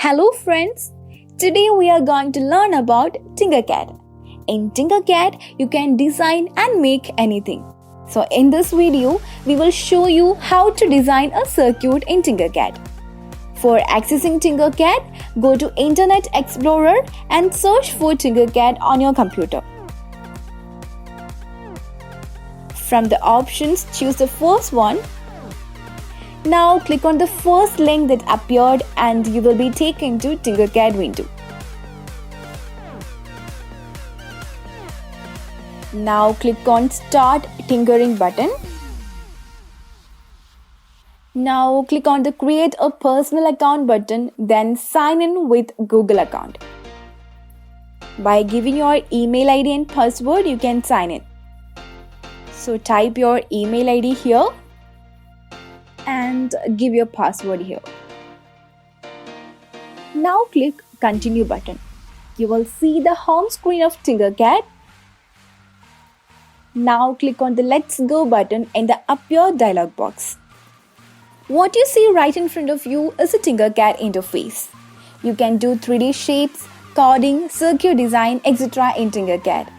Hello friends, today we are going to learn about Tinkercad. In Tinkercad, you can design and make anything. So in this video, we will show you how to design a circuit in Tinkercad. For accessing Tinkercad, go to Internet Explorer and search for Tinkercad on your computer. From the options, choose the first one. Now click on the first link that appeared and you will be taken to Tinkercad window. Now click on Start Tinkering button. Now click on the Create a Personal Account button, then sign in with Google account. By giving your email ID and password, you can sign in. So type your email ID here and give your password here. Now click Continue button. You will see the home screen of Tinkercad. Now click on the Let's Go button in the Appear dialog box. What you see right in front of you is a Tinkercad interface. You can do 3D shapes, coding, circuit design, etc. in Tinkercad.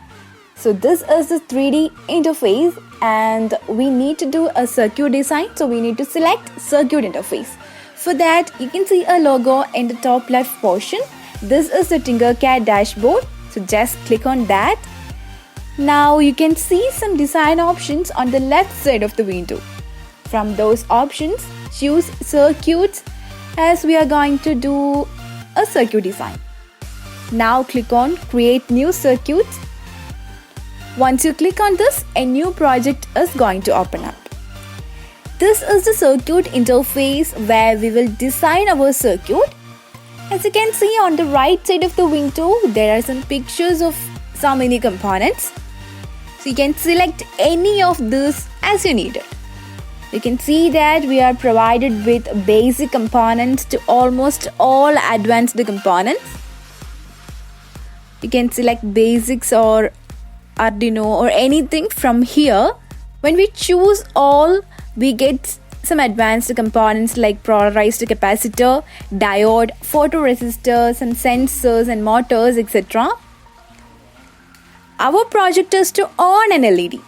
So this is the 3D interface and we need to do a circuit design, so we need to select circuit interface. For that, you can see a logo in the top left portion. This is the Tinkercad dashboard, so just click on that. Now you can see some design options on the left side of the window. From those options, choose circuits as we are going to do a circuit design. Now click on Create New Circuits. Once you click on this, a new project is going to open up. This is the circuit interface where we will design our circuit. As you can see on the right side of the window, there are some pictures of so many components. So you can select any of this as you need it. You can see that we are provided with basic components to almost all advanced components. You can select basics or Arduino or anything from here. When we choose all, we get some advanced components like polarized capacitor, diode, photoresistor, some sensors and motors, etc. Our project is to on an LED,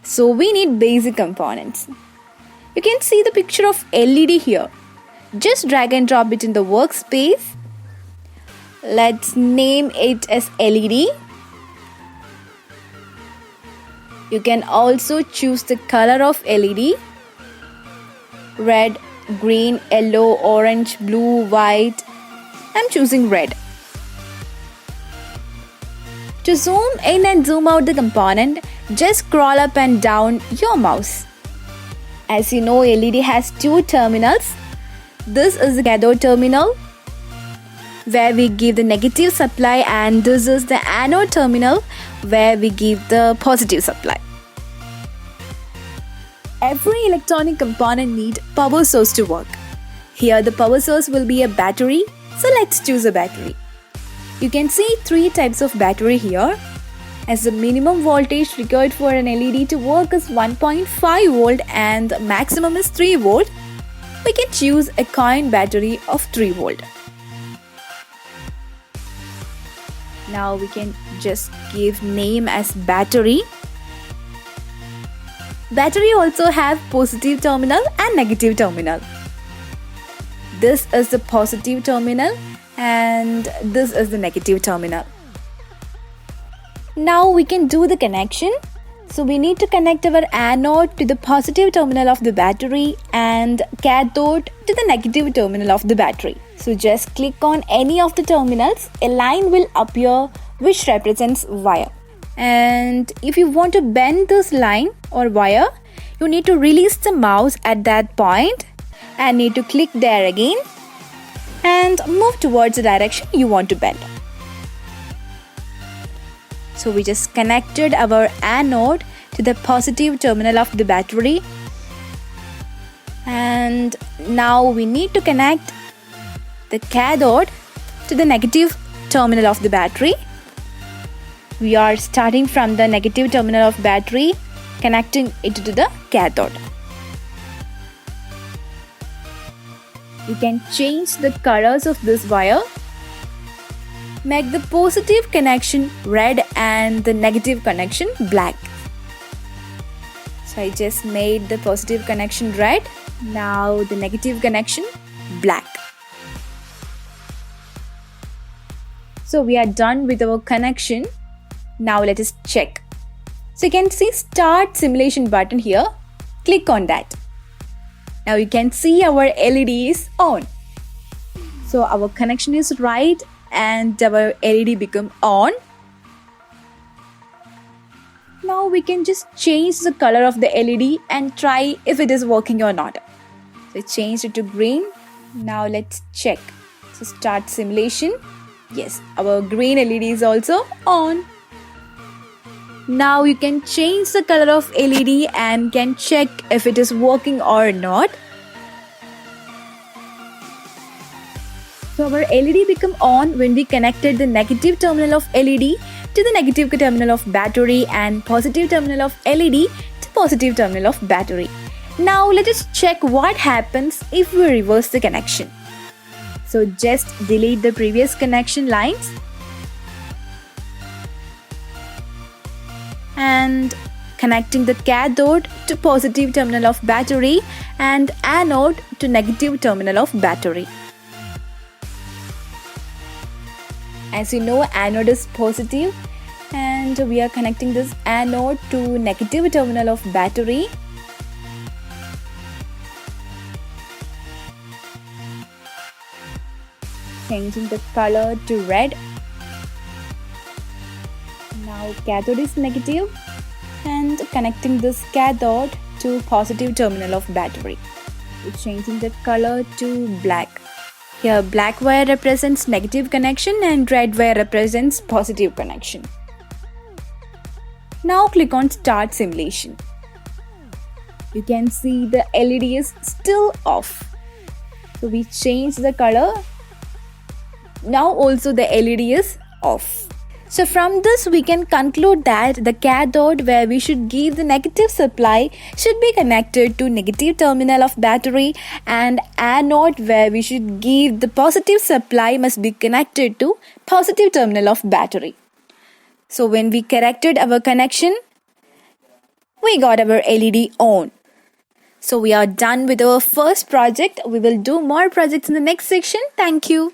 so we need basic components. You can see the picture of LED here. Just drag and drop it in the workspace. Let's name it as LED. You can also choose the color of LED: red, green, yellow, orange, blue, white. I'm choosing red. To zoom in and zoom out the component, just scroll up and down your mouse. As you know, LED has two terminals. This is the cathode terminal where we give the negative supply, and this is the anode terminal where we give the positive supply. Every electronic component needs power source to work. Here the power source will be a battery, so let's choose a battery. You can see three types of battery here. As the minimum voltage required for an LED to work is 1.5 volt and maximum is 3 volt, we can choose a coin battery of 3 volt. Now we can just give name as battery. Battery also have positive terminal and negative terminal. This is the positive terminal and this is the negative terminal. Now we can do the connection. So we need to connect our anode to the positive terminal of the battery and cathode to the negative terminal of the battery. So just click on any of the terminals. A line will appear which represents wire. And if you want to bend this line or wire, you need to release the mouse at that point and need to click there again and move towards the direction you want to bend. So we just connected our anode to the positive terminal of the battery, and now we need to connect the cathode to the negative terminal of the battery. We are starting from the negative terminal of battery, connecting it to the cathode. You can change the colors of this wire. Make the positive connection red and the negative connection black. So I just made the positive connection red. Now the negative connection black. So we are done with our connection. Now let us check. So you can see start simulation button here. Click on that. Now you can see our LED is on. So our connection is right and our LED become on. Now we can just change the color of the LED and try if it is working or not. So I changed it to green. Now let's check. So start simulation. Yes, our green LED is also on. Now you can change the color of LED and can check if it is working or not. So our LED become on when we connected the negative terminal of LED to the negative terminal of battery and positive terminal of LED to positive terminal of battery. Now let us check what happens if we reverse the connection. So just delete the previous connection lines and connecting the cathode to positive terminal of battery and anode to negative terminal of battery. As you know, anode is positive and we are connecting this anode to negative terminal of battery. Changing the color to red. Now cathode is negative and connecting this cathode to positive terminal of battery. Changing the color to black. Here black wire represents negative connection and red wire represents positive connection. Now click on start simulation. You can see the LED is still off. So we change the color. Now also the LED is off. So from this we can conclude that the cathode where we should give the negative supply should be connected to negative terminal of battery and anode where we should give the positive supply must be connected to positive terminal of battery. So when we corrected our connection, we got our LED on. So we are done with our first project. We will do more projects in the next section. Thank you.